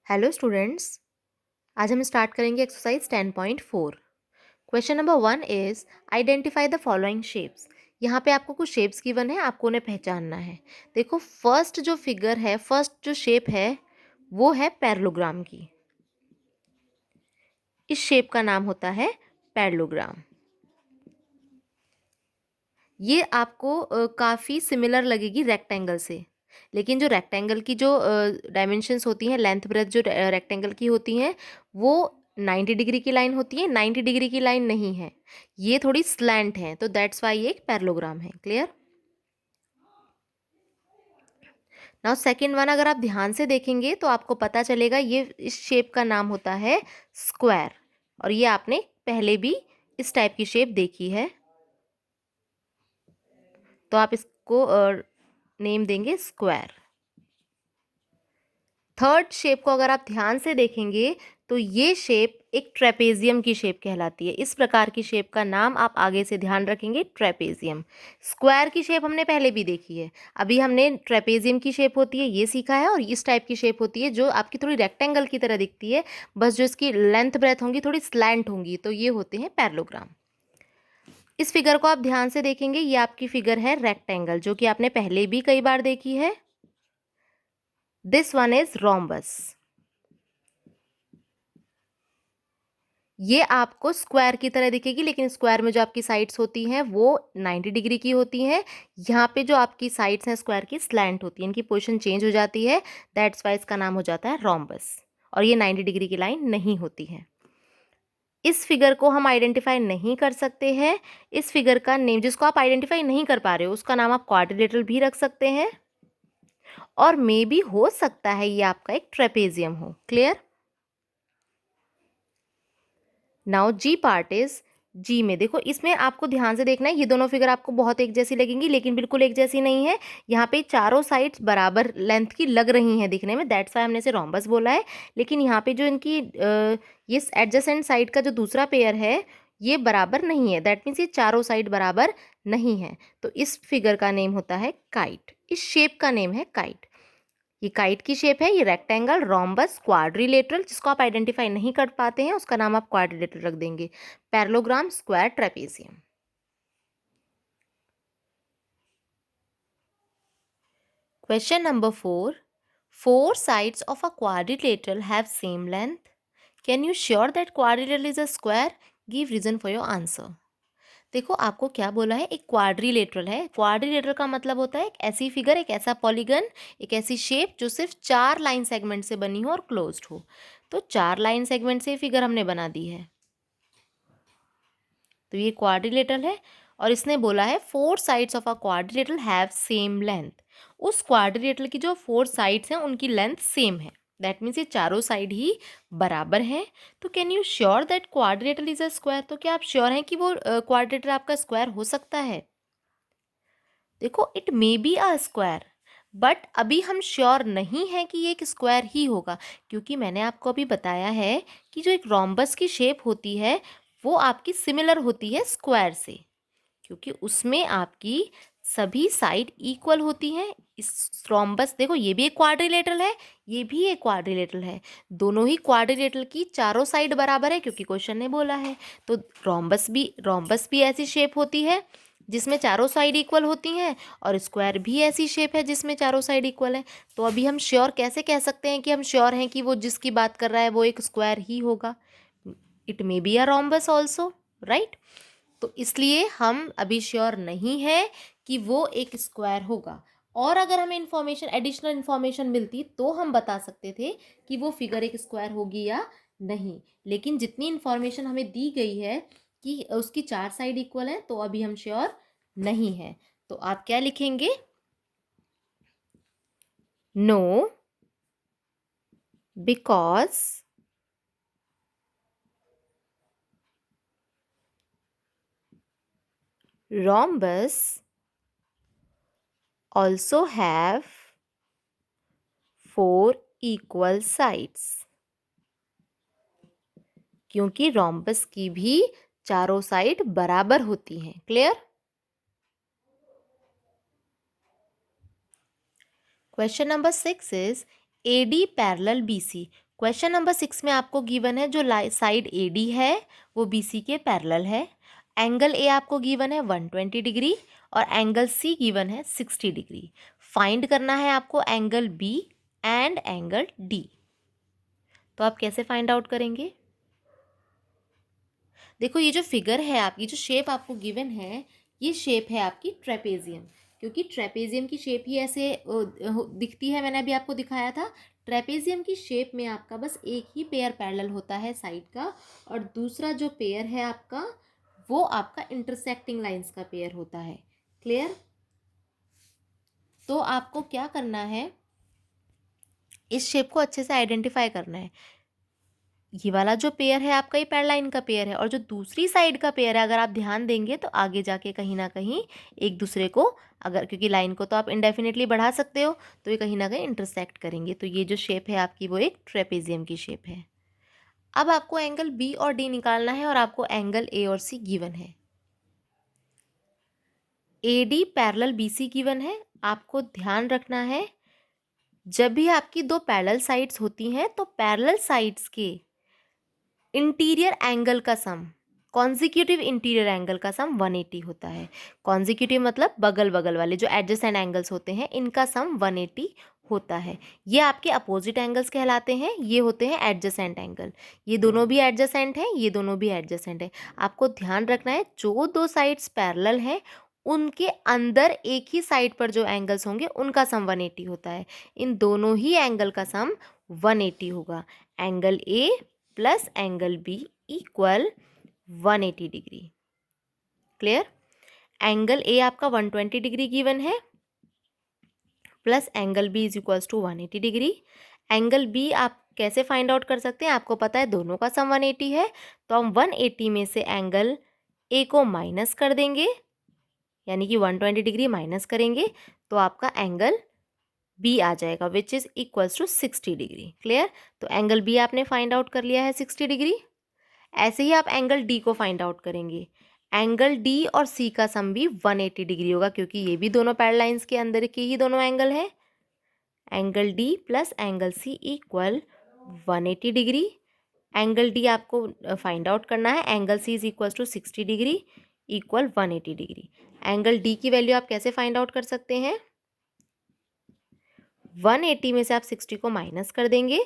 Hello students. आज हम start करेंगे exercise 10.4। Question number 1 is identify the following shapes. यहाँ पे आपको कुछ शेप्स गिवन है, आपको उन्हें पहचानना है। देखो, फर्स्ट जो फिगर है, फर्स्ट जो शेप है वो है पैरेललोग्राम की। इस शेप का नाम होता है पैरेललोग्राम। ये आपको काफ़ी सिमिलर लगेगी रेक्टेंगल से, लेकिन जो रेक्टेंगल की जो डायमेंशंस होती हैं, लेंथ ब्रेथ जो रेक्टेंगल की होती हैं, वो 90 डिग्री की लाइन होती है। 90 डिग्री की लाइन नहीं है, ये थोड़ी स्लैंट है, तो दैट्स वाई ये एक पैरेललोग्राम है। क्लियर? नाउ सेकंड वन, अगर आप ध्यान से देखेंगे तो आपको पता चलेगा ये इस शेप का नाम होता है स्क्वायर, और ये आपने पहले भी इस टाइप की शेप देखी है, तो आप इसको नेम देंगे स्क्वायर। थर्ड शेप को अगर आप ध्यान से देखेंगे तो ये शेप एक ट्रेपेजियम की शेप कहलाती है। इस प्रकार की शेप का नाम आप आगे से ध्यान रखेंगे, ट्रेपेजियम। स्क्वायर की शेप हमने पहले भी देखी है, अभी हमने ट्रेपेजियम की शेप होती है ये सीखा है, और इस टाइप की शेप होती है जो आपकी थोड़ी रेक्टेंगल की तरह दिखती है, बस जो इसकी लेंथ ब्रेथ होंगी थोड़ी स्लैंट होंगी, तो ये होते हैं पैरेललोग्राम। इस फिगर को आप ध्यान से देखेंगे, ये आपकी फिगर है रेक्टेंगल, जो कि आपने पहले भी कई बार देखी है। This one is rhombus. ये आपको स्क्वायर की तरह दिखेगी, लेकिन स्क्वायर में जो आपकी साइड्स होती हैं वो 90 डिग्री की होती हैं। यहाँ पे जो आपकी साइड्स हैं स्क्वायर की स्लैंट होती हैं, इनकी पोजीशन चेंज हो जाती है, दैट्स वाई इसका नाम हो जाता है रोम्बस, और ये 90 डिग्री की लाइन नहीं होती है। इस फिगर को हम आइडेंटिफाई नहीं कर सकते हैं। इस फिगर का नेम, जिसको आप आइडेंटिफाई नहीं कर पा रहे हो, उसका नाम आप क्वाड्रिलेटरल भी रख सकते हैं, और मे बी हो सकता है ये आपका एक ट्रेपेजियम हो। Clear? Now G part is, G में देखो, इसमें आपको ध्यान से देखना है, ये दोनों फिगर आपको बहुत एक जैसी लगेंगी, लेकिन बिल्कुल एक जैसी नहीं है। यहाँ पे चारों साइड्स बराबर लेंथ की लग रही हैं दिखने में, दैट्स वाई हमने इसे रोम्बस बोला है। लेकिन यहाँ पे जो इनकी ये एडजेसेंट साइड का जो दूसरा पेयर है ये बराबर नहीं है, दैट मीन्स ये चारों साइड बराबर नहीं है, तो इस फिगर का नेम होता है काइट। इस शेप का नेम है काइट। ये काइट की शेप है, ये रेक्टेंगल, रोम्बस, क्वाड्रिलेटरल, जिसको आप आइडेंटिफाई नहीं कर पाते हैं उसका नाम आप क्वाड्रिलेटरल रख देंगे, parallelogram, square, trapezium. Question number 4, four sides of a quadrilateral have same length, can you sure that quadrilateral is a square, give reason for your answer. देखो, आपको क्या बोला है, एक क्वाड्रिलेटरल है। क्वाड्रिलेटरल का मतलब होता है एक ऐसी फिगर, एक ऐसा पॉलीगन, एक ऐसी शेप जो सिर्फ 4 लाइन सेगमेंट से बनी हो और क्लोज्ड हो। तो 4 लाइन सेगमेंट से फिगर हमने बना दी है, तो ये क्वाड्रिलेटरल है। और इसने बोला है four sides of a quadrilateral have same length. उस क्वाड्रिलेटरल की जो 4 साइड्स हैं उनकी लेंथ सेम है, दैट मीन्स ये चारों साइड ही बराबर हैं। तो can you sure that quadrilateral is a square, तो क्या आप श्योर हैं कि वो क्वाड्रिलेटरल आपका स्क्वायर हो सकता है? देखो, it may be a square, but अभी हम श्योर नहीं है कि ये एक स्क्वायर ही होगा, क्योंकि मैंने आपको अभी बताया है कि जो एक रोम्बस की शेप होती है वो आपकी सिमिलर होती है स्क्वायर से, क्योंकि उसमें आपकी सभी साइड इक्वल होती हैं। इस रोम्बस, देखो, ये भी एक क्वाड्रिलेटरल है, ये भी एक क्वाड्रिलेटरल है, दोनों ही क्वाड्रिलेटरल की चारों साइड बराबर है, क्योंकि क्वेश्चन ने बोला है। तो रोम्बस भी ऐसी शेप होती है जिसमें चारों साइड इक्वल होती हैं, और स्क्वायर भी ऐसी शेप है जिसमें चारों साइड इक्वल है। तो अभी हम श्योर कैसे कह सकते हैं कि हम श्योर हैं कि वो जिसकी बात कर रहा है वो एक स्क्वायर ही होगा? It may be a rhombus also, right? तो इसलिए हम अभी श्योर नहीं है कि वो एक स्क्वायर होगा, और अगर हमें इंफॉर्मेशन, एडिशनल इंफॉर्मेशन मिलती तो हम बता सकते थे कि वो फिगर एक स्क्वायर होगी या नहीं। लेकिन जितनी इंफॉर्मेशन हमें दी गई है कि उसकी 4 साइड इक्वल है, तो अभी हम श्योर नहीं है। तो आप क्या लिखेंगे? No, because rhombus also have 4 equal sides, क्योंकि रोम्बस की भी चारों साइड बराबर होती हैं। Clear? Question number 6 is AD parallel BC। Question number 6 में आपको गिवन है जो साइड AD है वो BC के पैरेलल है। एंगल A आपको गिवन है 120 डिग्री और एंगल C गिवन है 60 डिग्री। फाइंड करना है आपको angle B and angle D। तो आप कैसे फाइंड आउट करेंगे? देखो ये जो फिगर है आपकी, जो शेप आपको गिवन है, ये शेप है आपकी ट्रेपेजियम, क्योंकि ट्रेपेजियम की शेप ही ऐसे दिखती है। मैंने अभी आपको दिखाया था। ट्रेपेजियम की शेप में आपका बस एक ही पेयर पैरेलल होता है साइड का, और दूसरा जो पेयर है आपका वो आपका इंटरसेक्टिंग लाइंस का पेयर होता है। क्लियर? तो आपको क्या करना है, इस शेप को अच्छे से आइडेंटिफाई करना है। ये वाला जो पेयर है आपका, ये पैरलाइन का पेयर है, और जो दूसरी साइड का पेयर है, अगर आप ध्यान देंगे तो आगे जाके कहीं ना कहीं एक दूसरे को, अगर क्योंकि लाइन को तो आप इंडेफिनेटली बढ़ा सकते हो, तो ये कहीं ना कहीं इंटरसेक्ट करेंगे। तो ये जो शेप है आपकी वो एक ट्रेपेजियम की शेप है। अब आपको एंगल बी और डी निकालना है और आपको एंगल ए और सी गिवन है। A D parallel B C given है। आपको ध्यान रखना है, जब भी आपकी दो पैरेलल साइड्स होती हैं तो पैरेलल साइड्स के इंटीरियर एंगल का सम, कॉन्जिक्यूटिव इंटीरियर एंगल का सम 180 होता है। कॉन्जिक्यूटिव मतलब बगल बगल वाले जो एडजेसेंट एंगल्स होते हैं, इनका सम 180 होता है। ये आपके अपोजिट एंगल्स कहलाते हैं, ये होते हैं एडजेसेंट एंगल। ये दोनों भी एडजेसेंट हैं, ये दोनों भी एडजेसेंट हैं। आपको ध्यान रखना है, जो दो साइड्स पैरेलल हैं उनके अंदर एक ही साइड पर जो एंगल्स होंगे उनका सम 180 होता है। इन दोनों ही एंगल का सम 180 होगा। Angle A plus angle B equal 180 degree. Clear? Angle A आपका 120 डिग्री गिवन है, plus angle B is equals to 180 degree. Angle B आप कैसे फाइंड आउट कर सकते हैं? आपको पता है दोनों का सम 180 है, तो हम 180 में से एंगल ए को माइनस कर देंगे, यानी कि 120 डिग्री माइनस करेंगे तो आपका एंगल बी आ जाएगा, which is equals to 60 degree. Clear? तो एंगल बी आपने फाइंड आउट कर लिया है 60 डिग्री। ऐसे ही आप एंगल डी को फाइंड आउट करेंगे। एंगल डी और सी का सम भी 180 डिग्री होगा, क्योंकि ये भी दोनों पैरेलल लाइंस के अंदर के ही दोनों एंगल है। Angle D plus angle C equal 180 degree. Angle D आपको फाइंड आउट करना है। Angle C is equal to 60 degree equal 180 degree. Angle D की वैल्यू आप कैसे फाइंड आउट कर सकते हैं? 180 में से आप 60 को माइनस कर देंगे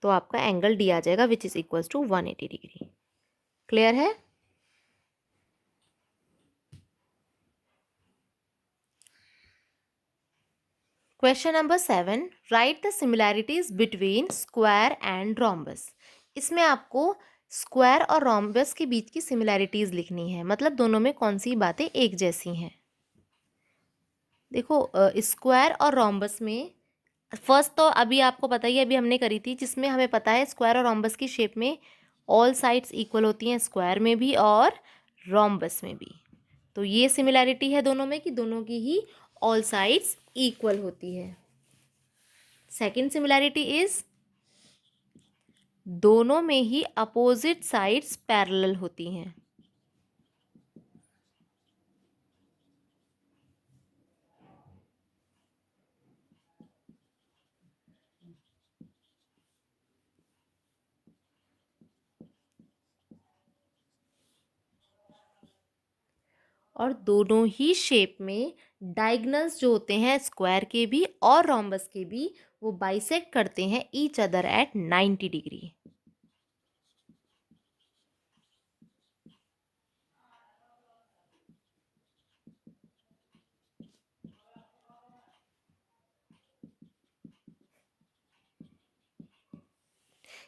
तो आपका एंगल डी आ जाएगा, which is equal to 180 degree. Clear है? Question number 7, write the similarities between square and rhombus. इसमें आपको स्क्वायर और रोम्बस के बीच की सिमिलैरिटीज लिखनी है, मतलब दोनों में कौन सी बातें एक जैसी हैं। देखो स्क्वायर और रोम्बस में फर्स्ट तो अभी आपको पता ही है, अभी हमने करी थी, जिसमें हमें पता है स्क्वायर और रोम्बस की शेप में ऑल साइड्स इक्वल होती हैं, स्क्वायर में भी और रोम्बस में भी। तो ये सिमिलैरिटी है दोनों में कि दोनों की ही ऑल साइड्स इक्वल होती है। सेकंड सिमिलैरिटी इज दोनों में ही अपोजिट साइड्स पैरेलल होती हैं। और दोनों ही शेप में डायगोनल्स जो होते हैं स्क्वायर के भी और रोम्बस के भी, वो बाइसेक्ट करते हैं ईच अदर एट 90 डिग्री।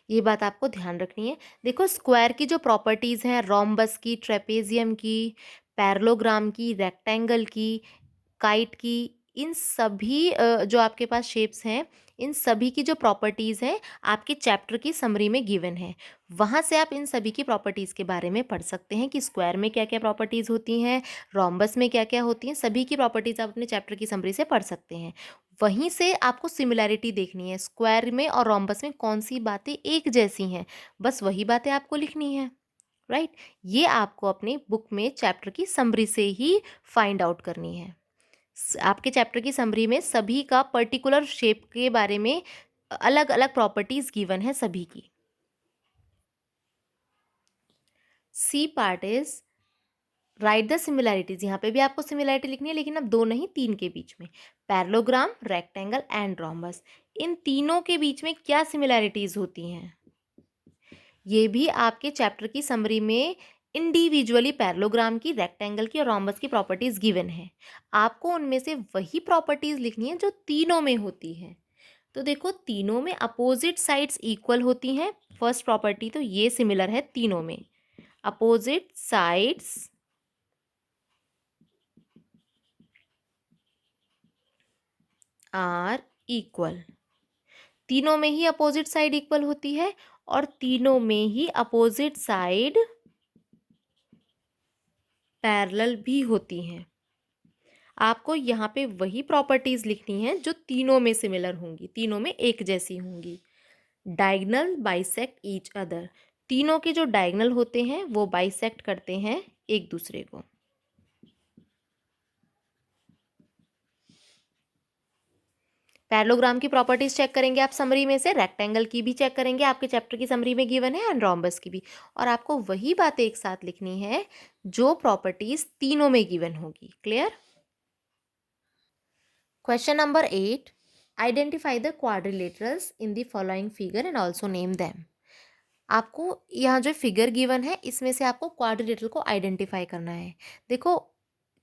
ये बात आपको ध्यान रखनी है। देखो स्क्वायर की जो प्रॉपर्टीज़ हैं, रोम्बस की, ट्रेपेजियम की, पैरेललोग्राम की, रेक्टेंगल की, काइट की, इन सभी जो आपके पास शेप्स हैं, इन सभी की जो प्रॉपर्टीज़ हैं आपके चैप्टर की समरी में गिवन है। वहाँ से आप इन सभी की प्रॉपर्टीज़ के बारे में पढ़ सकते हैं कि स्क्वायर में क्या क्या प्रॉपर्टीज़ होती हैं, रोम्बस में क्या क्या होती हैं, सभी की प्रॉपर्टीज़ आप अपने चैप्टर की समरी से पढ़ सकते हैं। वहीं से आपको सिमिलैरिटी देखनी है, स्क्वायर में और रोम्बस में कौन सी बातें एक जैसी हैं, बस वही बातें आपको लिखनी है। राइट? ये आपको अपने बुक में चैप्टर की समरी से ही फाइंड आउट करनी है। आपके चैप्टर की समरी में सभी का पर्टिकुलर शेप के बारे में अलग अलग प्रॉपर्टीज गिवन है सभी की। C part is write the similarities. यहाँ पे भी आपको सिमिलैरिटी लिखनी है, लेकिन अब दो नहीं, तीन के बीच में। पैरेललोग्राम, रेक्टेंगल एंड रोम्बस, इन तीनों के बीच में क्या सिमिलैरिटीज होती हैं, ये भी आपके चैप्टर की समरी में इंडिविजुअली पैरेललोग्राम की, रेक्टेंगल की और रोम्बस की प्रॉपर्टीज गिवन है। आपको उनमें से वही प्रॉपर्टीज लिखनी है जो तीनों में होती है। तो देखो, तीनों में अपोजिट साइड्स इक्वल होती हैं। फर्स्ट प्रॉपर्टी तो ये सिमिलर है तीनों में, अपोजिट साइड्स आर इक्वल। तीनों में ही अपोजिट साइड इक्वल होती है और तीनों में ही अपोजिट साइड पैरेलल भी होती हैं। आपको यहाँ पे वही प्रॉपर्टीज लिखनी है जो तीनों में सिमिलर होंगी, तीनों में एक जैसी होंगी। डायगोनल बाइसेक्ट ईच अदर, तीनों के जो डायगोनल होते हैं वो बाइसेक्ट करते हैं एक दूसरे को। पैरेललोग्राम की प्रॉपर्टीज चेक करेंगे आप समरी में से, रेक्टेंगल की भी चेक करेंगे, आपके चैप्टर की समरी में गिवन है, एंड रोम्बस की भी। और आपको वही बात एक साथ लिखनी है जो प्रॉपर्टीज तीनों में गिवन होगी। Clear? Question number 8, identify the quadrilaterals in the following figure and also name them. आपको यहाँ जो फिगर गिवन है इसमें से आपको क्वाड्रिलेटरल को आइडेंटिफाई करना है। देखो,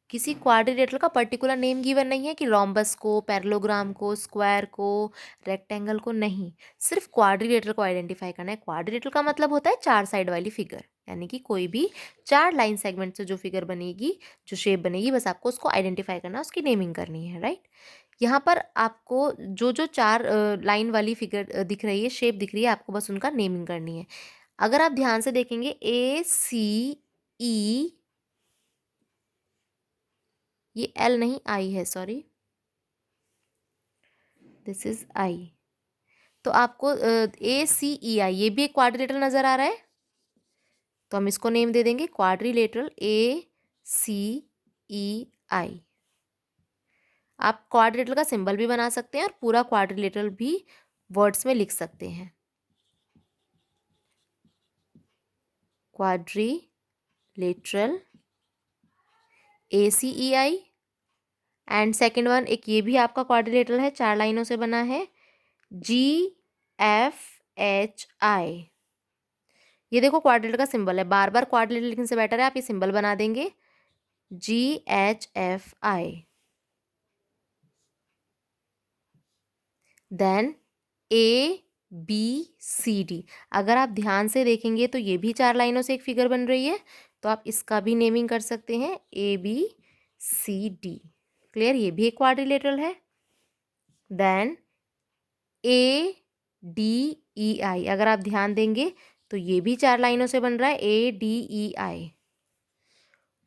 किसी क्वाड्रिलेटरल का पर्टिकुलर नेम गिवन नहीं है कि रोम्बस को, पैरेललोग्राम को, स्क्वायर को, रेक्टेंगल को, नहीं, सिर्फ क्वाड्रिलेटरल को आइडेंटिफाई करना है। क्वाड्रिलेटरल का मतलब होता है चार साइड वाली फिगर, यानी कि कोई भी चार लाइन सेगमेंट से जो फिगर बनेगी, जो शेप बनेगी, बस आपको उसको आइडेंटिफाई करना है, उसकी नेमिंग करनी है। राइट? यहाँ पर आपको जो जो चार लाइन वाली फिगर दिख रही है, शेप दिख रही है, आपको बस उनका नेमिंग करनी है। अगर आप ध्यान से देखेंगे, ए सी ई, ये एल नहीं, आई है, सॉरी, दिस इज आई। तो आपको ए सी ई आई, ये भी एक क्वाड्रिलेटरल नजर आ रहा है, तो हम इसको नेम दे देंगे क्वाड्रिलेटरल ए सी ई आई। आप क्वाड्रिलेटरल का सिंबल भी बना सकते हैं और पूरा क्वाड्रिलेटरल भी वर्ड्स में लिख सकते हैं। Quadrilateral A C E I. And second one, एक ये भी आपका क्वाड्रिलेटरल है, चार लाइनों से बना है, जी एफ एच आई। ये देखो क्वाड्रिलेटरल का सिंबल है, बार बार क्वाड्रिलेटरल लिखने से बेटर है आप ये सिंबल बना देंगे, G H F I. Then A B C D. अगर आप ध्यान से देखेंगे तो ये भी चार लाइनों से एक फिगर बन रही है, तो आप इसका भी नेमिंग कर सकते हैं, A B C D. Clear? ये भी एक क्वाड्रिलेटरल है। देन ए डी ई आई, अगर आप ध्यान देंगे तो ये भी चार लाइनों से बन रहा है, A D E I.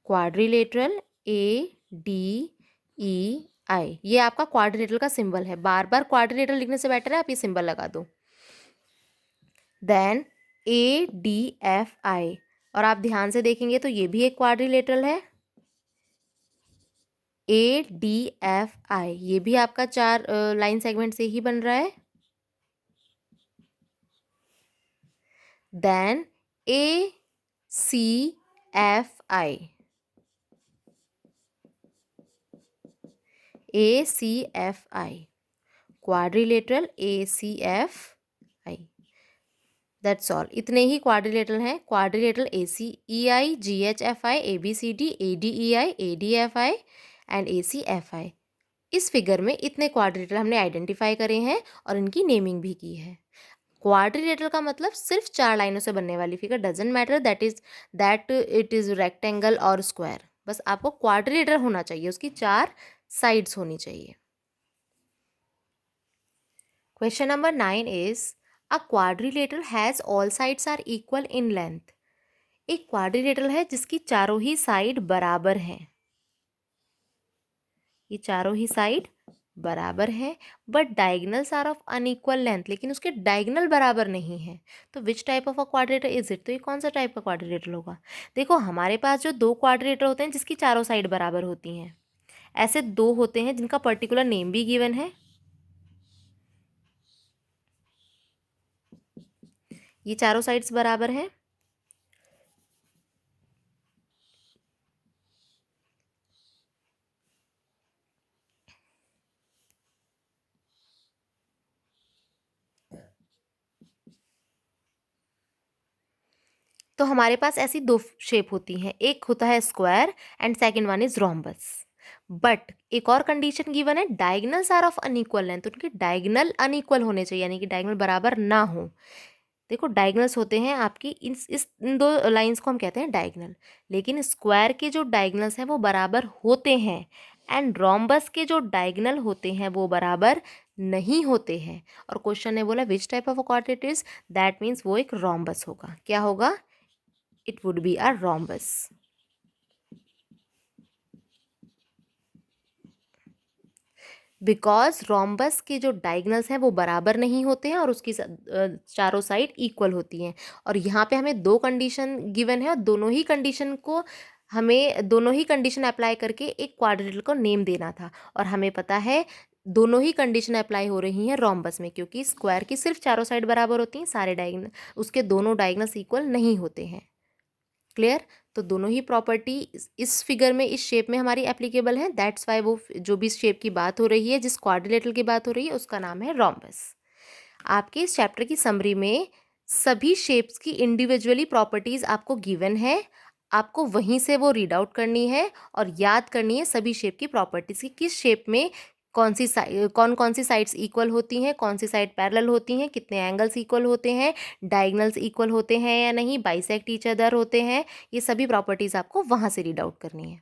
Quadrilateral A D E I, ये आपका क्वाड्रिलेटरल का सिंबल है। बार बार क्वाड्रिलेटरल लिखने से बेटर है आप ये सिंबल लगा दो। Then A D F I, और आप ध्यान से देखेंगे तो ये भी एक क्वाड्रिलेटरल है, ए डी एफ आई। ये भी आपका चार लाइन सेगमेंट से ही बन रहा है। Then A C F I, A C F I, quadrilateral A C F I. That's all, इतने ही क्वाड्रिलेटरल हैं, quadrilateral A C E I, G H F I, A B C D, A D E I, A D F I and A C F I. इस figure में इतने quadrilateral हमने identify करे हैं और इनकी नेमिंग भी की है। क्वाड्रिलेटरल का मतलब सिर्फ चार लाइनों से बनने वाली figure, doesn't matter that it is rectangle और स्क्वायर, बस आपको क्वाड्रिलेटरल होना चाहिए, उसकी चार साइड्स होनी चाहिए। Question number 9 is a quadrilateral has all sides are equal in length. एक क्वाड्रिलेटरल है जिसकी चारों ही साइड बराबर हैं, ये चारों ही साइड बराबर है, but diagonals are of unequal length, लेकिन उसके डायगोनल बराबर नहीं है। तो which type of a quadrilateral is it? तो ये कौन सा टाइप का क्वाड्रिलेटर होगा? देखो, हमारे पास जो दो क्वाड्रिलेटर होते हैं जिसकी चारों साइड बराबर होती हैं, ऐसे 2 होते हैं जिनका पर्टिकुलर नेम भी गिवन है। ये चारों साइड्स बराबर हैं। तो हमारे पास ऐसी 2 शेप होती हैं, एक होता है square and second one is rhombus. But एक और कंडीशन गिवन है, diagonals are of unequal length, उनके डायगनल अनइक्वल होने चाहिए, यानी कि डायगनल बराबर ना हो। देखो डायगनल्स होते हैं आपकी इन 2 लाइंस को हम कहते हैं डायगनल, लेकिन स्क्वायर के जो डायगनल्स हैं वो बराबर होते हैं एंड रोम्बस के जो डायगनल होते हैं वो बराबर नहीं होते हैं। और क्वेश्चन ने बोला which type of quadrilateral is, that means वो एक रोम्बस होगा। क्या होगा? it would be a rhombus। Because rhombus के जो डायगनल्स हैं वो बराबर नहीं होते हैं और उसकी चारों साइड इक्वल होती हैं। और यहाँ पे हमें 2 कंडीशन गिवन है और दोनों ही कंडीशन अप्लाई करके एक क्वाड्रेटिल को नेम देना था। और हमें पता है दोनों ही कंडीशन अप्लाई हो रही हैं रोम्बस में, क्योंकि स्क्वायर की सिर्फ चारों साइड बराबर होती हैं, सारे डायगनल उसके दोनों डायगनल्स इक्वल नहीं होते हैं। क्लियर? तो दोनों ही प्रॉपर्टी इस फिगर में, इस शेप में हमारी एप्लीकेबल है। दैट्स वाई वो जो भी शेप की बात हो रही है, जिस क्वाड्रिलेटरल की बात हो रही है, उसका नाम है रोम्बस। आपके इस चैप्टर की समरी में सभी शेप्स की इंडिविजुअली प्रॉपर्टीज आपको गिवन है, आपको वहीं से वो रीड आउट करनी है और याद करनी है सभी शेप की प्रॉपर्टीज की, किस शेप में कौन कौन सी साइड्स इक्वल होती हैं, कौन सी साइड पैरेलल होती हैं, कितने एंगल्स इक्वल होते हैं, डायगनल्स इक्वल होते हैं या नहीं, बाइसेक्ट ईच अदर होते हैं। ये सभी प्रॉपर्टीज़ आपको वहाँ से रीड आउट करनी है।